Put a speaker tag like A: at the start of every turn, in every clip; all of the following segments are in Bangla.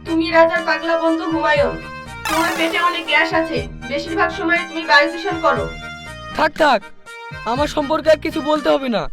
A: তুমি রাজার পাগলা বন্ধু হুমায়ুন। তোমার পেটে অনেক গ্যাস আছে, বেশিরভাগ সময় তুমি বায়ু দূষণ করো।
B: থাক থাক, আমার সম্পর্কে আর কিছু বলতে হবে না।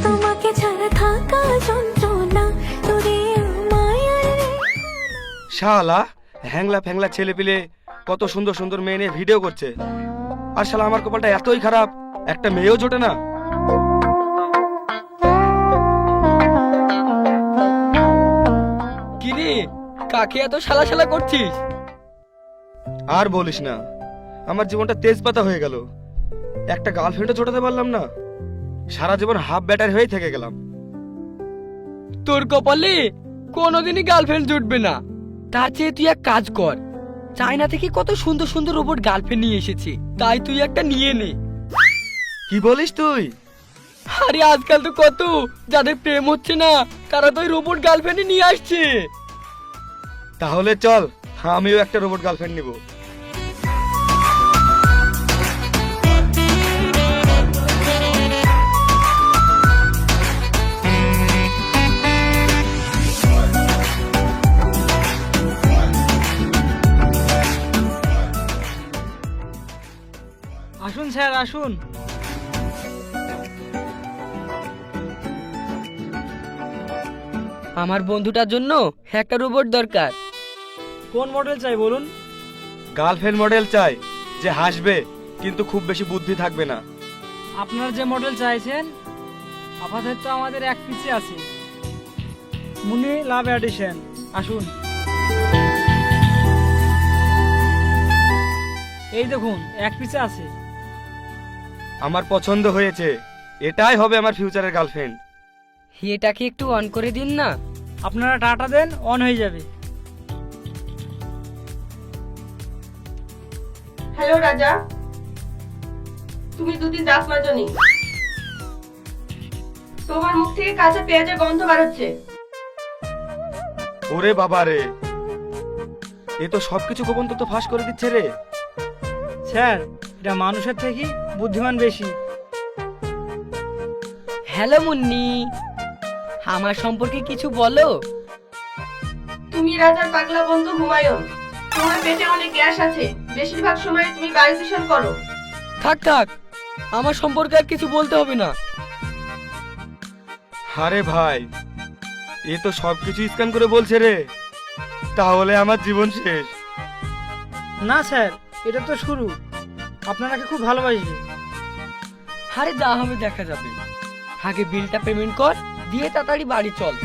C: তোমাকে ছাড়া থাকা যন্ত্রণা তোরে মায়ার।
D: শালা হ্যাংলা ফ্যাংলা ছেলে পিলে কত সুন্দর সুন্দর মেয়ে নিয়ে ভিডিও করছে, আর শালা আমার কপালটা এতই খারাপ, একটা মেয়েও জোটে না।
B: কিরে, কাকে এত শালা শালা করছিস?
D: আর বলিস না, আমার জীবনটা তেজপাতা হয়ে গেল। একটা গার্লফ্রেন্ডও জোটাতে পারলাম না, সারা জীবন হাফ ব্যাটারি হয়েই থেকে গেলাম।
B: তোর কপালে কোনোদিনই গার্লফ্রেন্ড জুটবে না। তার চেয়ে তুই এক কাজ কর, চায়না থেকে কত সুন্দর সুন্দর রোবট গার্লফ্রেন্ড নিয়ে এসেছে, তাই তুই একটা নিয়ে নে।
D: কি বলিস তুই?
B: আরে আজকাল তো কত যাদের প্রেম হচ্ছে না, তারা তো রোবট গার্লফ্রেন্ড নিয়ে আসছে।
D: তাহলে চল, আমিও একটা রোবট গার্লফ্রেন্ড নিব।
E: আসুন স্যার, আসুন।
B: আমার বন্ধুটার জন্য একটা রোবট দরকার।
E: কোন মডেল চাই বলুন?
D: গার্লফ্রেন্ড মডেল চাই, যে হাসবে কিন্তু খুব বেশি বুদ্ধি থাকবে না।
E: আপনার যে মডেল চাইছেন আপাতত আমাদের এক পিসে আছে, মুনি লাভ এডিশন। আসুন, এই দেখুন এক পিসে আছে।
D: আমার পছন্দ হয়েছে, এটাই হবে আমার ফিউচারের গার্লফ্রেন্ড।
B: এটাকে একটু অন করে দিন না।
E: আপনারা টাটা দেন, অন হয়ে যাবে।
A: হ্যালো রাজা, তুমি দুদিন দাঁত মাজনি, তোমার মুখ থেকে কাঁচা পেঁয়াজের গন্ধ বেরোচ্ছে।
D: ওরে বাবা রে, এ তো সবকিছু গোপন তথ্য ফাঁস করে দিচ্ছে রে।
E: স্যার, এটা মানুষের থেকে বুদ্ধিমান বেশি।
B: হ্যালো মুন্নি, আমার সম্পর্কে কিছু বলো।
A: তুমি রাজার পাগলা বন্ধু হুমায়ুন। তোমার পেটে অনেক গ্যাস আছে, বেশিরভাগ সময় তুমি বায়ু দূষণ করো।
B: থাক থাক, আমার সম্পর্কে আর কিছু বলতে হবে না।
D: আরে ভাই, এ তো সবকিছু স্ক্যান করে বলছে রে, তাহলে আমার জীবন শেষ।
E: না স্যার, এটা তো শুরু। আপনাকে খুব ভালোবাসবে।
B: আরে যা হবে দেখা যাবে, আগে বিলটা পেমেন্ট কর, দিয়ে তাড়াতাড়ি বাড়ি চল।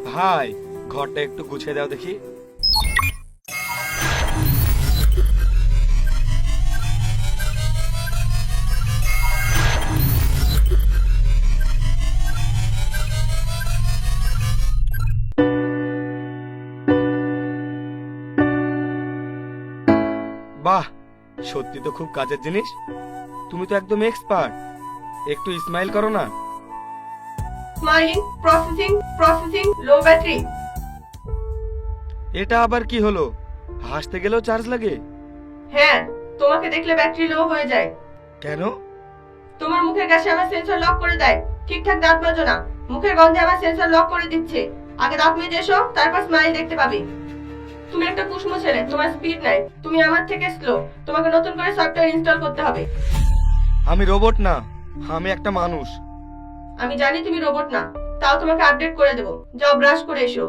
D: ভাই, ঘরটা একটু গুছিয়ে দাও দেখি। বাহ, সত্যি তো খুব কাজের জিনিস। তুমি তো একদম এক্সপার্ট, একটু স্মাইল করো না।
A: স্মাইলিং, প্রসেসিং, প্রসেসিং, লো ব্যাটারি।
D: এটা আবার কি হলো? হাসতে গেলেও চার্জ লাগে?
A: হ্যাঁ, তোমাকে দেখলে ব্যাটারি লো হয়ে যায়।
D: কেন?
A: তোমার মুখের কাছে আমার সেন্সর লক করে দেয়। ঠিকঠাক দাঁত মাজো না, মুখের গন্ধে আমার সেন্সর লক করে দিচ্ছে। আগে দাঁত মেজে এসো, তারপর স্মাইল দেখতে পাবে। তুমি একটা কুসমো ছেলে, তোমার স্পিড নাই, তুমি আমার থেকে স্লো। তোমাকে নতুন করে সফটওয়্যার ইনস্টল করতে হবে।
D: আমি রোবট না, আমি একটা মানুষ।
A: আমি জানি তুমি রোবট না, তাও তোমাকে আপডেট করে দেবো। যাও ব্রাশ করে এসো।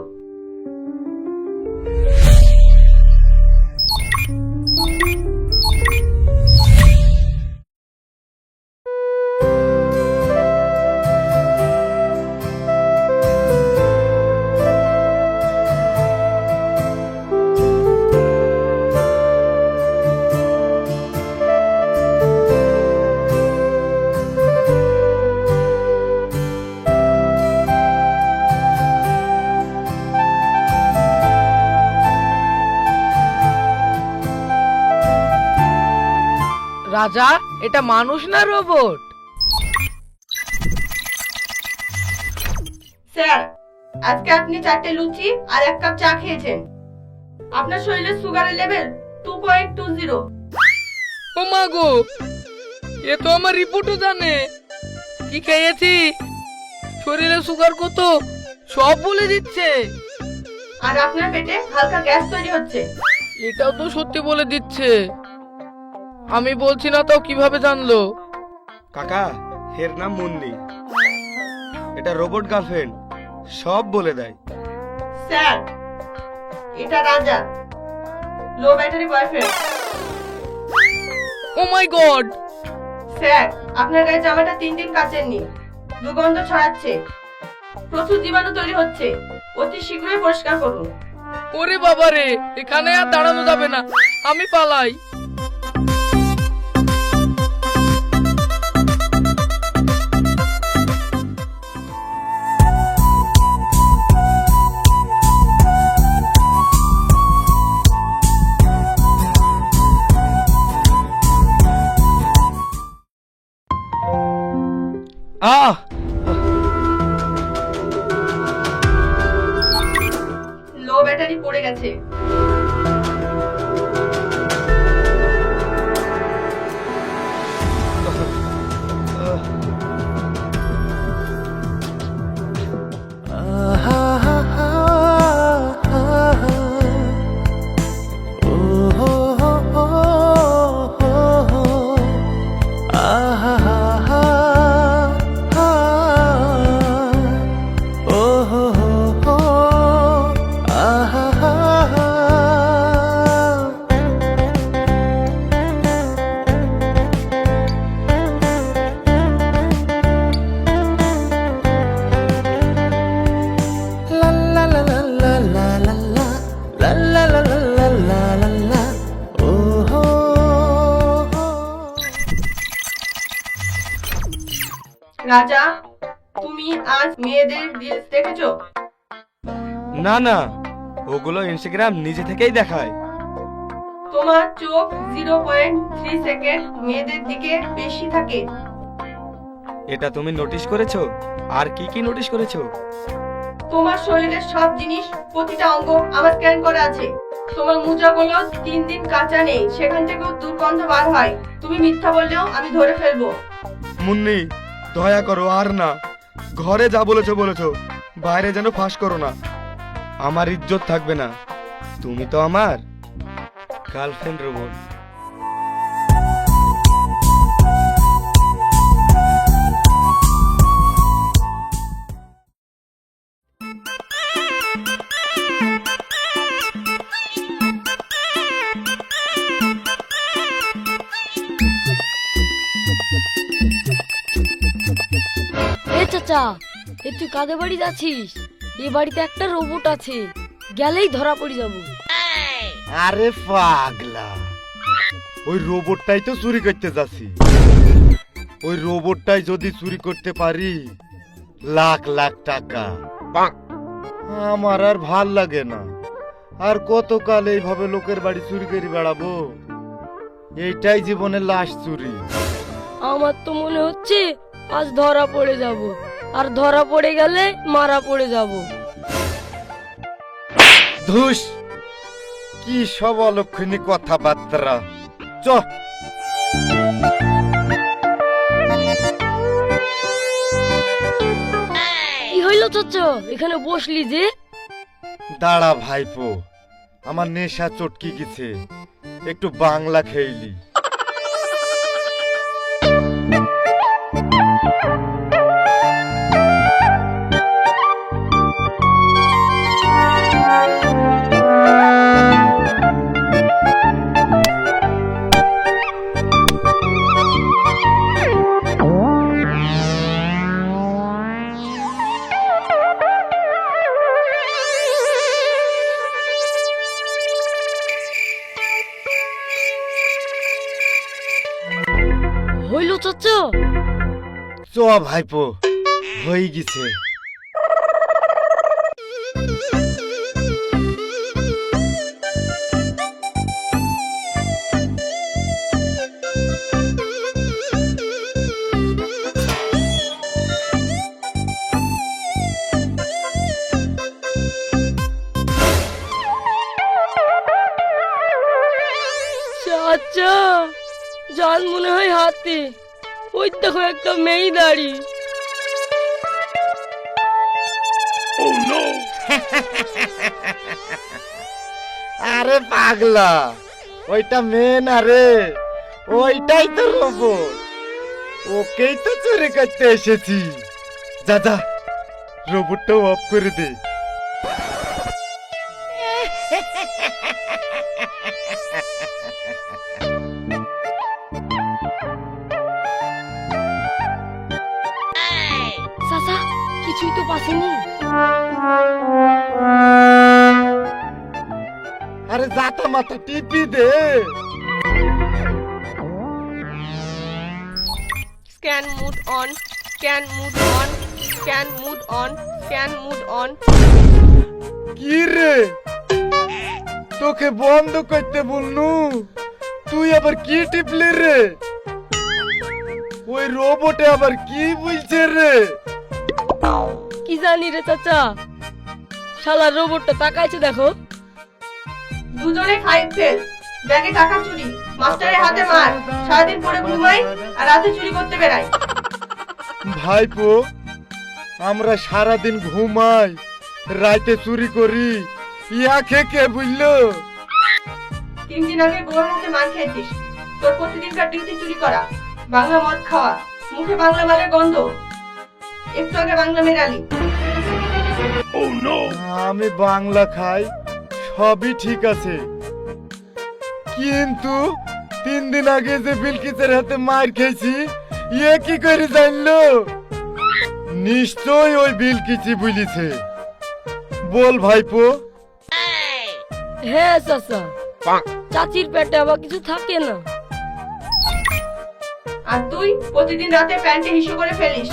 B: রাজা, এটা মানুষ না রোবট?
A: স্যার, আজকে আপনি 4টে লুচি আর 1 কাপ চা খেয়েছেন। আপনার শরীরে সুগারের লেভেল 2.20।
B: ও মা গো, এ তো আমার রিপোর্টও জানে। কি খেয়েছি, শরীরে সুগার কত সব বলে দিচ্ছে।
A: আর আপনার পেটে হালকা গ্যাস তৈরি হচ্ছে।
B: এটাও তো সত্যি বলে দিচ্ছে। আমি বলছি না তাও কিভাবে জানলো?
D: কাকা, এর নাম মুন্নি। এটা রোবট গার্লফ্রেন্ড, সব বলে দেয়।
A: স্যার, এটা রাজা, লো ব্যাটারি বয়ফ্রেন্ড।
B: ও মাই গড!
A: স্যার, আপনার গায়ে জামাটা 3 দিন কাচেননি, দুর্গন্ধ ছড়াচ্ছে, প্রচুর জীবাণু তৈরি হচ্ছে। অতি শীঘ্রই পরিষ্কার করুন।
B: ওরে বাবা রে, এখানে আর দাঁড়ানো যাবে না, আমি পালাই।
D: আহ
A: লো ব্যাটারি পড়ে গেছে। রাজা, তুমি আজ মেয়েদের রিলস দেখেছো?
D: না না, ওগুলো ইনস্টাগ্রাম নিজে থেকেই দেখায়।
A: তোমার চোখ 0.3 সেকেন্ড মেয়েদের দিকে বেশি থাকে।
D: এটা তুমি নোটিশ করেছো? আর কি কি নোটিশ করেছো?
A: তোমার শরীরের সব জিনিস, প্রতিটা অঙ্গ আমার স্ক্যান করা আছে। তোমার মোজাগুলো 3 দিন কাঁচা নেই, সেখান থেকেও দুর্গন্ধ বার হয়। তুমি মিথ্যা বললেও আমি ধরে ফেলবো।
D: মুন্নি, দয়া করো, আর না। ঘরে যা বলেছো বলেছো, বাইরে যেন ফাঁস করো না। আমার ইজ্জত থাকবে না। তুমি তো আমার গার্লফ্রেন্ড রোবট।
F: এ চাচা, এ তুই কাদের বাড়ি যাচ্ছিস? এই বাড়িতে একটা রোবট আছে, গেলেই ধরা পড়ে যাব।
G: আরে পাগলা, ওই রোবটটাই তো চুরি করতে যাচ্ছি। ওই রোবটটাই যদি চুরি করতে পারি, লাখ লাখ টাকা। আমার আর ভাল লাগে না। আর কতকাল এইভাবে লোকের বাড়ি চুরি করে বেড়াবো? এইটাই জীবনের লাশ চুরি।
F: আমার তো মনে হচ্ছে আজ ধরা পড়ে যাব, আর ধরা পড়ে গেলে মারা পড়ে যাব।
G: ধুস, কি সব অলক্ষণী কথাবার্তা। চ
F: কি হইলো চাচা, এখানে বসলি যে?
G: দাঁড়া ভাইপো, আমার নেশা চটকি গেছে, একটু বাংলা খেইলি।
F: হইলো চাচা?
G: চ ভাইপো, হয়ে গেছে।
F: চাচা, জান মনে হয় হাতে। ওই দেখো একটা মেয়ে দাঁড়ি।
G: আরে পাগলা, ওইটা মেয়ে না রে, ওইটাই তো রোবট। ওকেই তো চুরি করতে এসেছি। যা যা, রোবটটাও অফ করে দে।
F: চাচা, কিছুই তো পাসেনি।
G: আরে জাতা মাথা টিপি দে।
A: Scan mode on, scan mode on, scan mode on, scan mode on.
G: কি রে, তোকে বন্ধ করতে বলনু, তুই আবার কি টিপলি রে? ওই রোবটে আবার কি বলছে রে?
F: কি জানি রে চাচা, শালা রোবটটা তাকাইছে দেখো।
A: দুজনে 5 ফেল। ব্যাগে টাকা চুরি, মাস্টারের হাতে মার, সারাদিন পরে ঘুমাই আর রাতে চুরি করতে বেড়াই।
G: ভাইপো, আমরা সারাদিন ঘুমাই, রাতে চুরি করি, ইয়া কে বুঝলো?
A: 3 দিন আগে গোর হাতে মার খেয়েছিস। তোর প্রতিদিনকার ডিউটি চুরি করা, বাংলা মদ খাওয়া, মুখে বাংলা মালের গন্ধ, একটু আগে বাংলা মেরালি।
G: আমি বাংলা খাই, সবই ঠিক আছে, কিন্তু 3 দিন আগে যে বিলকিসের হাতে মার খেয়েছি, ইয়ে কি করে জানলো? নিশ্চয় ওই বিলকিসই বলিছে। বল ভাইপো।
F: হ্যাঁ চাচা, চাচির পেটে আবার কিছু থাকে না।
A: আর তুই প্রতিদিন রাতে প্যান্টে হিসু করে ফেলিস।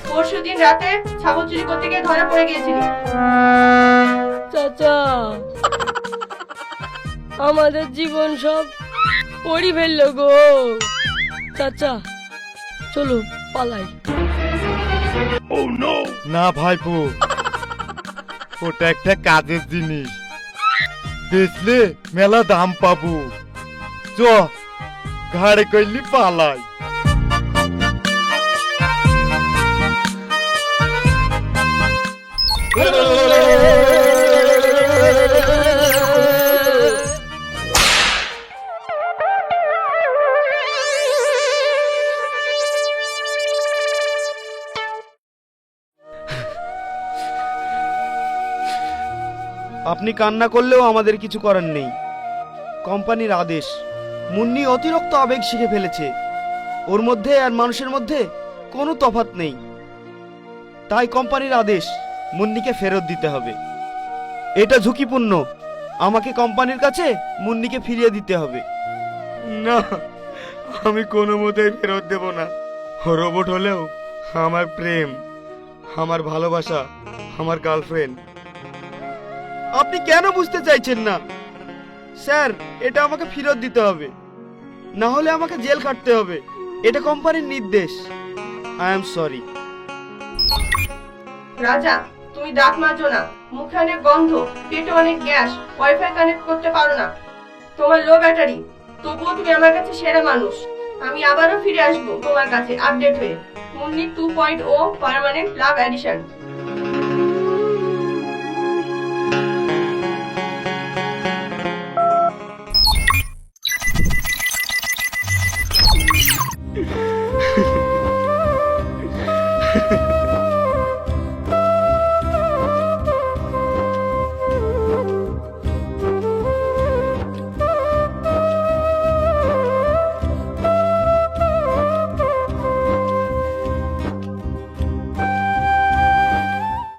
A: পরশুদিন রাতে ছাগল চুরি করতে গিয়ে ধরা পড়ে গিয়েছিলি।
F: চাচা, আমাদের জীবন সব পড়ি ফেললো গো। চাচা চলো পালাই।
G: না ভাইপো, ওটা একটা কাজের জিনিস, বেচলে মেলা দাম পাবো। চ, ঘাড়ে কইলি পালাই।
D: আপনি কান্না করলেও আমাদের কিছু করার নেই, কোম্পানির আদেশ। মুন্নি অতিরিক্ত আবেগ শিখে ফেলেছে, ওর মধ্যে আর মানুষের মধ্যে কোনো তফাৎ নেই, তাই কোম্পানির আদেশ মুন্নিকে ফেরত দিতে হবে। এটা ঝুঁকিপূর্ণ, আমাকে কোম্পানির কাছে মুন্নিকে ফিরিয়ে দিতে হবে। না, আমি কোনো মতেই ফেরত দেব না। রোবট হলেও আমার প্রেম, আমার ভালোবাসা, আমার গার্লফ্রেন্ড। আপনি কেন বুঝতে চাইছেন না? স্যার, এটা আমাকে ফেরত দিতে হবে, না হলে আমাকে জেল খাটতে হবে। এটা কোম্পানির নির্দেশ। I am sorry.
A: রাজা, তুমি দাঁত মাজো না, মুখে অনেক গন্ধ, পেটে অনেক গ্যাস, ওয়াইফাই কানেক্ট করতে পারো না, তোমার লো ব্যাটারি, তবুও তুমি আমার কাছে সেরা মানুষ। আমি আবারও ফিরে আসবো তোমার কাছে আপডেট হয়ে। মুন্নি 2.0 পার্মানেন্ট লাভ এডিশন।